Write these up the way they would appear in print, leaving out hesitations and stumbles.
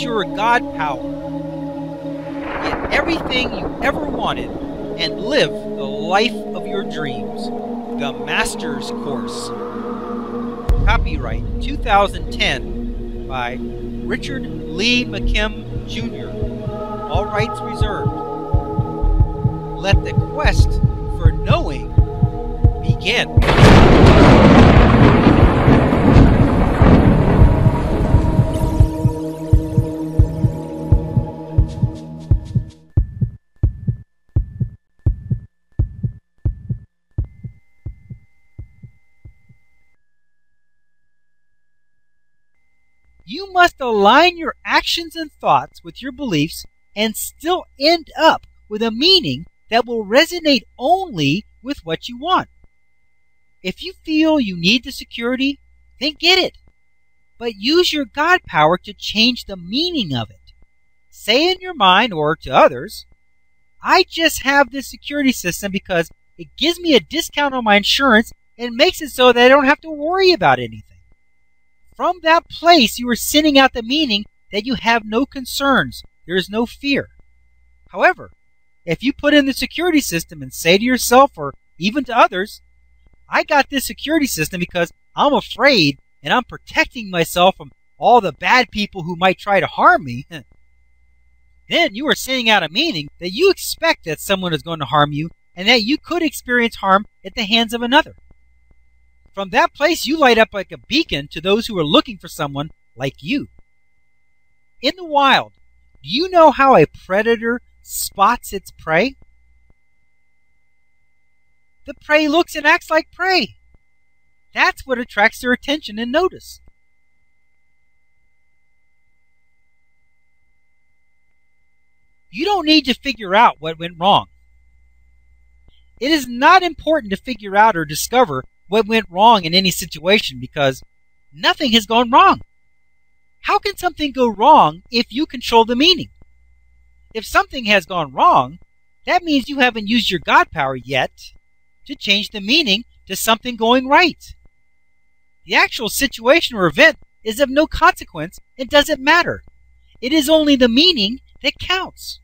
Use your God power. Get everything you ever wanted and live the life of your dreams. The Master's Course. Copyright 2010 by Richard Lee McKim, Jr. All rights reserved. Let the quest for knowing begin. You must align your actions and thoughts with your beliefs and still end up with a meaning that will resonate only with what you want. If you feel you need the security, then get it. But use your God power to change the meaning of it. Say in your mind or to others, I just have this security system because it gives me a discount on my insurance and makes it so that I don't have to worry about anything. From that place, you are sending out the meaning that you have no concerns. There is no fear. However, if you put in the security system and say to yourself or even to others, I got this security system because I'm afraid and I'm protecting myself from all the bad people who might try to harm me, then you are sending out a meaning that you expect that someone is going to harm you and that you could experience harm at the hands of another. From that place, you light up like a beacon to those who are looking for someone like you. In the wild, do you know how a predator spots its prey? The prey looks and acts like prey. That's what attracts their attention and notice. You don't need to figure out what went wrong. It is not important to figure out or discover what went wrong in any situation because nothing has gone wrong. How can something go wrong if you control the meaning? If something has gone wrong, that means you haven't used your God power yet to change the meaning to something going right. The actual situation or event is of no consequence and doesn't matter. It is only the meaning that counts.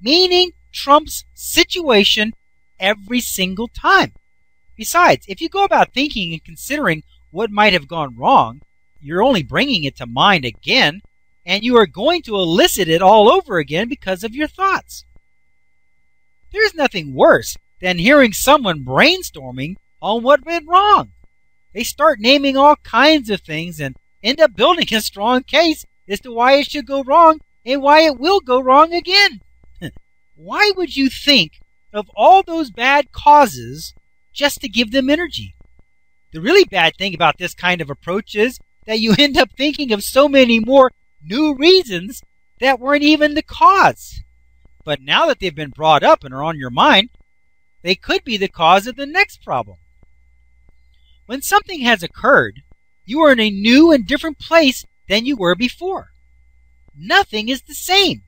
Meaning trumps situation every single time. Besides, if you go about thinking and considering what might have gone wrong, you're only bringing it to mind again, and you are going to elicit it all over again because of your thoughts. There's nothing worse than hearing someone brainstorming on what went wrong. They start naming all kinds of things and end up building a strong case as to why it should go wrong and why it will go wrong again. Why would you think of all those bad causes just to give them energy? The really bad thing about this kind of approach is that you end up thinking of so many more new reasons that weren't even the cause. But now that they've been brought up and are on your mind, they could be the cause of the next problem. When something has occurred, you are in a new and different place than you were before. Nothing is the same.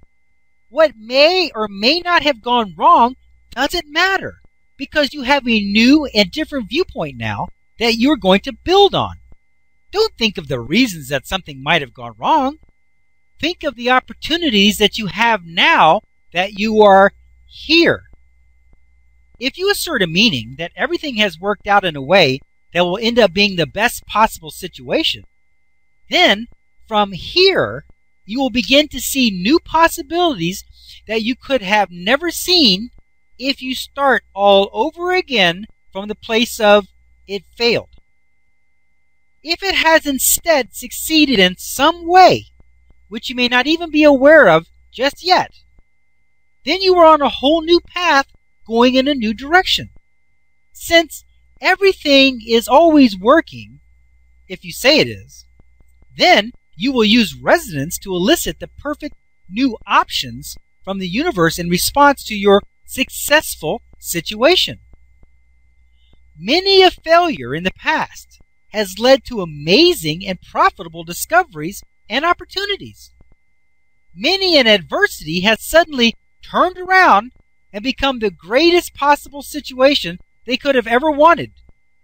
What may or may not have gone wrong doesn't matter, because you have a new and different viewpoint now that you're going to build on. Don't think of the reasons that something might have gone wrong. Think of the opportunities that you have now that you are here. If you assert a meaning that everything has worked out in a way that will end up being the best possible situation, then from here you will begin to see new possibilities that you could have never seen if you start all over again from the place of it failed. If it has instead succeeded in some way, which you may not even be aware of just yet, then you are on a whole new path going in a new direction. Since everything is always working, if you say it is, then you will use resonance to elicit the perfect new options from the universe in response to your successful situation. Many a failure in the past has led to amazing and profitable discoveries and opportunities. Many an adversity has suddenly turned around and become the greatest possible situation they could have ever wanted,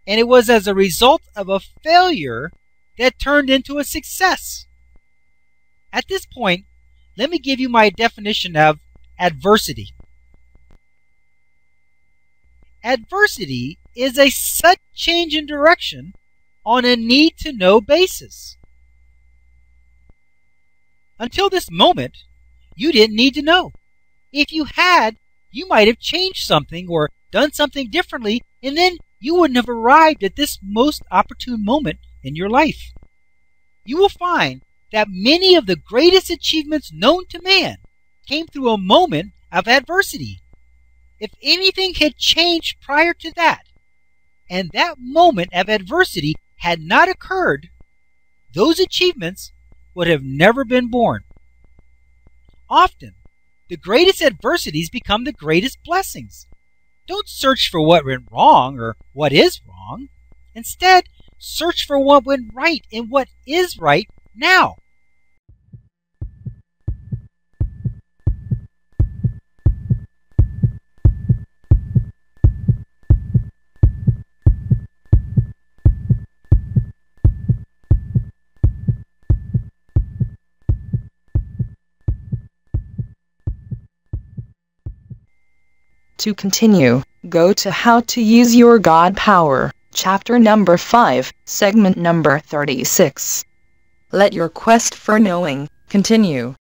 and it was as a result of a failure that turned into a success. At this point, let me give you my definition of adversity. Adversity is a sudden change in direction on a need-to-know basis. Until this moment, you didn't need to know. If you had, you might have changed something or done something differently, and then you wouldn't have arrived at this most opportune moment in your life. You will find that many of the greatest achievements known to man came through a moment of adversity. If anything had changed prior to that, and that moment of adversity had not occurred, those achievements would have never been born. Often, the greatest adversities become the greatest blessings. Don't search for what went wrong or what is wrong. Instead, search for what went right and what is right now. To continue, go to How to Use Your God Power, chapter number 5, segment number 36. Let your quest for knowing continue.